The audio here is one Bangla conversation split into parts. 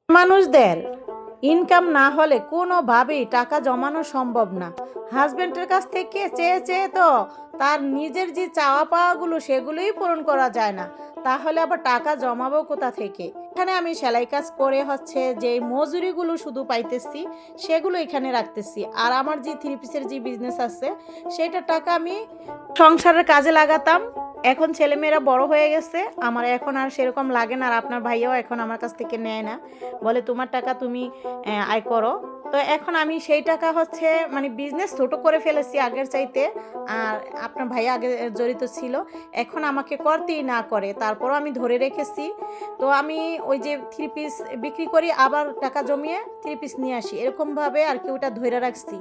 মানুষদের ইনকাম না হলে কোনোভাবেই টাকা জমানো সম্ভব না। হাজব্যান্ডের কাছ থেকে চেয়ে চেয়ে তো তার নিজের যে চাওয়া পাওয়াগুলো সেগুলোই পূরণ করা যায় না, তাহলে আবার টাকা জমাবো কোথা থেকে? এখানে আমি সেলাই কাজ করে হচ্ছে যে মজুরিগুলো শুধু পাইতেছি, সেগুলো এখানে রাখতেছি। আর আমার যে থ্রি পিসের যে বিজনেস আছে সেটার টাকা আমি সংসারের কাজে লাগাতাম। এখন ছেলেমেয়েরা বড় হয়ে গেছে, আমার এখন আর সেরকম লাগে না। আর আপনার ভাইয়াও এখন আমার কাছ থেকে নেয় না, বলে তোমার টাকা তুমি আয় করো। তো এখন আমি সেই টাকা হচ্ছে মানে বিজনেস ছোট করে ফেলেছি আগের চাইতে। আর আপনার ভাইয়া আগে জড়িত ছিল, এখন আমাকে করতেই না করে, তারপরও আমি ধরে রেখেছি। তো আমি ওই যে থ্রি পিস বিক্রি করি, আবার টাকা জমিয়ে থ্রি পিস নিয়ে আসি, এরকমভাবে আর কি ওটা ধরে রাখছি।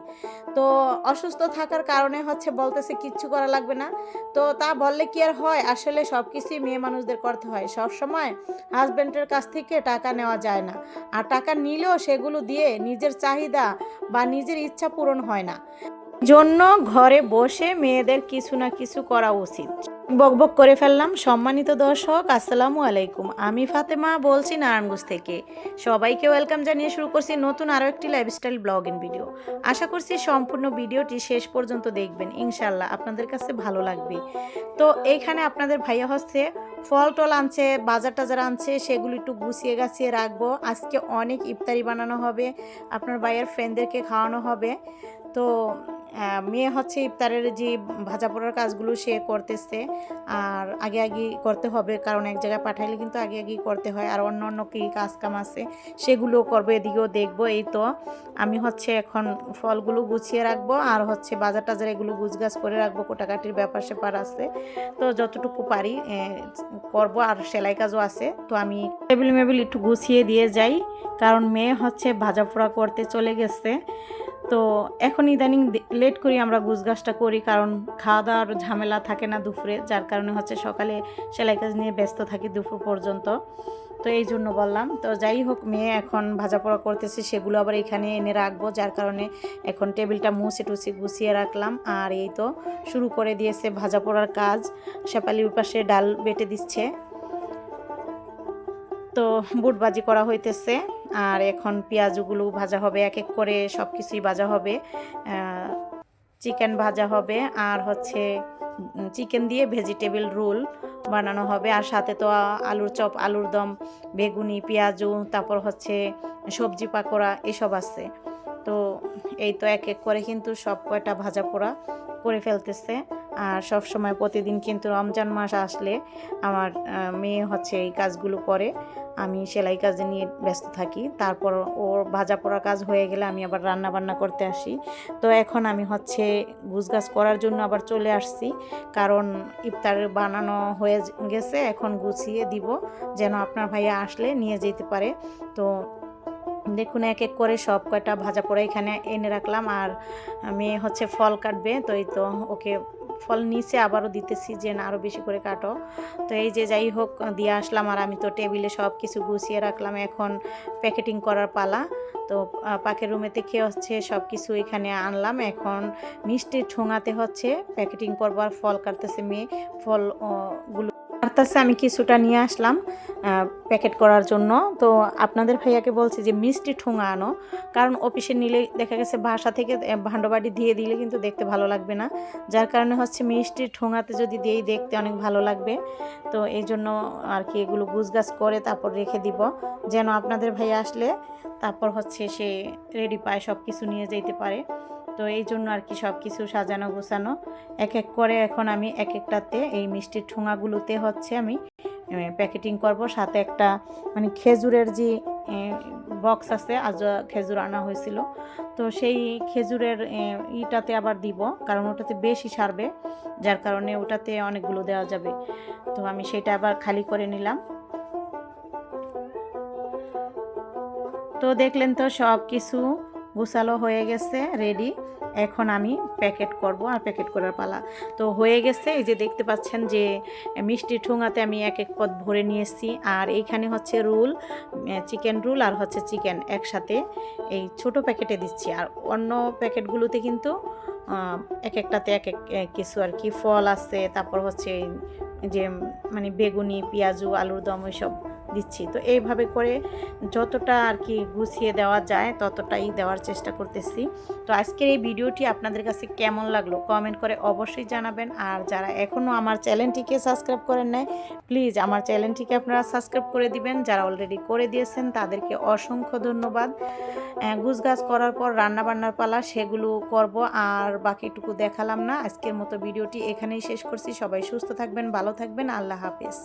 তো অসুস্থ থাকার কারণে হচ্ছে বলতেছে কিচ্ছু করা লাগবে না। তো তা বললে কি আর হয়? আসলে সব কিছুই মেয়ে মানুষদের করতে হয়। সব সময় হাজব্যান্ডের কাছ থেকে টাকা নেওয়া যায় না, আর টাকা নিলেও সেগুলো দিয়ে নিজের চাহিদা বা নিজের ইচ্ছা পূরণ হয় না। জন্য ঘরে বসে মেয়েদের কিছু না কিছু করা উচিত। বকবক করে ফেললাম। সম্মানিত দর্শক, আসসালামু আলাইকুম। আমি ফাতেমা বলছি নারায়ণগঞ্জ থেকে। সবাইকে ওয়েলকাম জানিয়ে শুরু করছি নতুন আরও একটি লাইফস্টাইল ব্লগিং ভিডিও। আশা করছি সম্পূর্ণ ভিডিওটি শেষ পর্যন্ত দেখবেন, ইনশাল্লাহ আপনাদের কাছে ভালো লাগবে। তো এইখানে আপনাদের ভাইয়া হচ্ছে ফল টল আনছে, বাজার টাজার আনছে, সেগুলো একটু গুছিয়ে গাছিয়ে রাখবো। আজকে অনেক ইফতারি বানানো হবে, আপনার ভাইয়ের ফ্রেন্ডদেরকে খাওয়ানো হবে। তো মেয়ে হচ্ছে ইফতারের যে ভাজা পোড়ার কাজগুলো সে করতেছে, আর আগে আগে করতে হবে, কারণ এক জায়গায় পাঠাইলে কিন্তু আগে আগেই করতে হয়। আর অন্য অন্য কী কাজ কাম আছে সেগুলোও করবো, এদিকেও দেখবো। এই তো আমি হচ্ছে এখন ফলগুলো গুছিয়ে রাখবো, আর হচ্ছে বাজার টাজার এগুলো গুছগাছ করে রাখবো, কোটাকাটির ব্যাপার স্যাপার আছে। তো যতটুকু পারি করবো। আর সেলাই কাজও আছে, তো আমি টেবিল মেবিল একটু গুছিয়ে দিয়ে যাই, কারণ মেয়ে হচ্ছে ভাজা পোড়া করতে চলে গেছে। তো এখন ইদানিং লেট করি আমরা গুছগাছটা করি, কারণ খাওয়া দাওয়ার ঝামেলা থাকে না দুপুরে, যার কারণে হচ্ছে সকালে সেলাই কাজ নিয়ে ব্যস্ত থাকি দুপুর পর্যন্ত। তো এই জন্য বললাম। তো যাই হোক, মেয়ে এখন ভাজা পোড়া করতেছে, সেগুলো আবার এখানে এনে রাখবো, যার কারণে এখন টেবিলটা মুছে টুছে গুছিয়ে রাখলাম। আর এই তো শুরু করে দিয়েছে ভাজা পোড়ার কাজ। শেফালির পাশে ডাল বেটে দিচ্ছে, তো বুট ভাজি করা হইতেছে। আর এখন পেঁয়াজগুলো ভাজা হবে, এক এক করে সব কিছুই ভাজা হবে। চিকেন ভাজা হবে, আর হচ্ছে চিকেন দিয়ে ভেজিটেবল রোল বানানো হবে। আর সাথে তো আলুর চপ, আলুর দম, বেগুনি, পেঁয়াজু, তারপর হচ্ছে সবজি পাকোড়া এসব আছে। তো এই তো এক এক করে কিন্তু সব কয়টা ভাজা পোড়া করে ফেলতেছে। আর সব সময় প্রতিদিন কিন্তু রমজান মাস আসলে আমার মেয়ে হচ্ছে এই কাজগুলো করে, আমি সেলাই কাজে নিয়ে ব্যস্ত থাকি। তারপর ওর ভাজা পোড়া কাজ হয়ে গেলে আমি আবার রান্না বান্না করতে আসি। তো এখন আমি হচ্ছে গুছগাছ করার জন্য আবার চলে আসছি, কারণ ইফতার বানানো হয়ে গেছে, এখন গুছিয়ে দিব যেন আপনার ভাইয়া আসলে নিয়ে যেতে পারে। তো দেখুন এক এক করে সব কয়টা ভাজা পোড়া এখানে এনে রাখলাম। আর মেয়ে হচ্ছে ফল কাটবে, তো এই তো ওকে ফল নিচে আবারও দিতেছি যে না আরও বেশি করে কাটো। তো এই যে যাই হোক দিয়ে আসলাম, আর আমি তো টেবিলে সব কিছু গুছিয়ে রাখলাম। এখন প্যাকেটিং করার পালা। তো পাকের রুমেতে খেয়ে হচ্ছে সব কিছু এখানে আনলাম, এখন মিষ্টি ঠোঙাতে হচ্ছে প্যাকেটিং করবার। ফল কাটতেছে মেয়ে, ফল গুলো কাটতেছে, আমি কিছুটা নিয়ে আসলাম প্যাকেট করার জন্য। তো আপনাদের ভাইয়াকে বলছি যে মিষ্টি ঠোঙা আনো, কারণ অফিসে নিলে দেখা গেছে বাসা থেকে ভাণ্ডবাড়ি দিয়ে দিলে কিন্তু দেখতে ভালো লাগবে না, যার কারণে হচ্ছে মিষ্টির ঠোঙাতে যদি দিই দেখতে অনেক ভালো লাগবে। তো এই জন্য আর কি এগুলো গুছগাছ করে তারপর রেখে দিব, যেন আপনাদের ভাইয়া আসলে তারপর হচ্ছে সে রেডি পায়, সব কিছু নিয়ে যেতে পারে। তো এই জন্য আর কি সব কিছু সাজানো গোছানো এক এক করে। এখন আমি এক একটাতে এই মিষ্টির ঠোঙাগুলোতে হচ্ছে আমি প্যাকেটিং করব। সাথে একটা মানে খেজুরের যে বক্স আছে, আজ খেজুর আনা হয়েছিল, তো সেই খেজুরের ইটাতে আবার দিব, কারণ ওটাতে বেশি সারবে, যার কারণে ওটাতে অনেকগুলো দেওয়া যাবে। তো আমি সেটা আবার খালি করে নিলাম। তো দেখলেন তো সব কিছু গোছালো হয়ে গেছে, রেডি। এখন আমি প্যাকেট করব, আর প্যাকেট করার পালা তো হয়ে গেছে। এই যে দেখতে পাচ্ছেন যে মিষ্টি ঠোঙাতে আমি এক এক পদ ভরে নিয়েছি। আর এইখানে হচ্ছে রোল, চিকেন রোল আর হচ্ছে চিকেন একসাথে এই ছোট প্যাকেটে দিচ্ছি। আর অন্য প্যাকেটগুলোতে কিন্তু এক একটাতে এক এক কিছু আর কি ফল আছে, তারপর হচ্ছে যে মানে বেগুনি, পেঁয়াজু, আলুর দম ওইসব দিচ্ছি। তো এইভাবে করে যতটা আর কি গুছিয়ে দেওয়া যায় ততটাই দেওয়ার চেষ্টা করতেছি। তো আজকের এই ভিডিওটি আপনাদের কাছে কেমন লাগলো কমেন্ট করে অবশ্যই জানাবেন। আর যারা এখনও আমার চ্যানেলটিকে সাবস্ক্রাইব করেন নাই, প্লিজ আমার চ্যানেলটিকে আপনারা সাবস্ক্রাইব করে দিবেন। যারা অলরেডি করে দিয়েছেন তাদেরকে অসংখ্য ধন্যবাদ। গুছগাছ করার পর রান্নাবান্নার পালা, সেগুলো করব, আর বাকিটুকু দেখালাম না। আজকের মতো ভিডিওটি এখানেই শেষ করছি। সবাই সুস্থ থাকবেন, ভালো থাকবেন, আল্লাহ হাফেজ।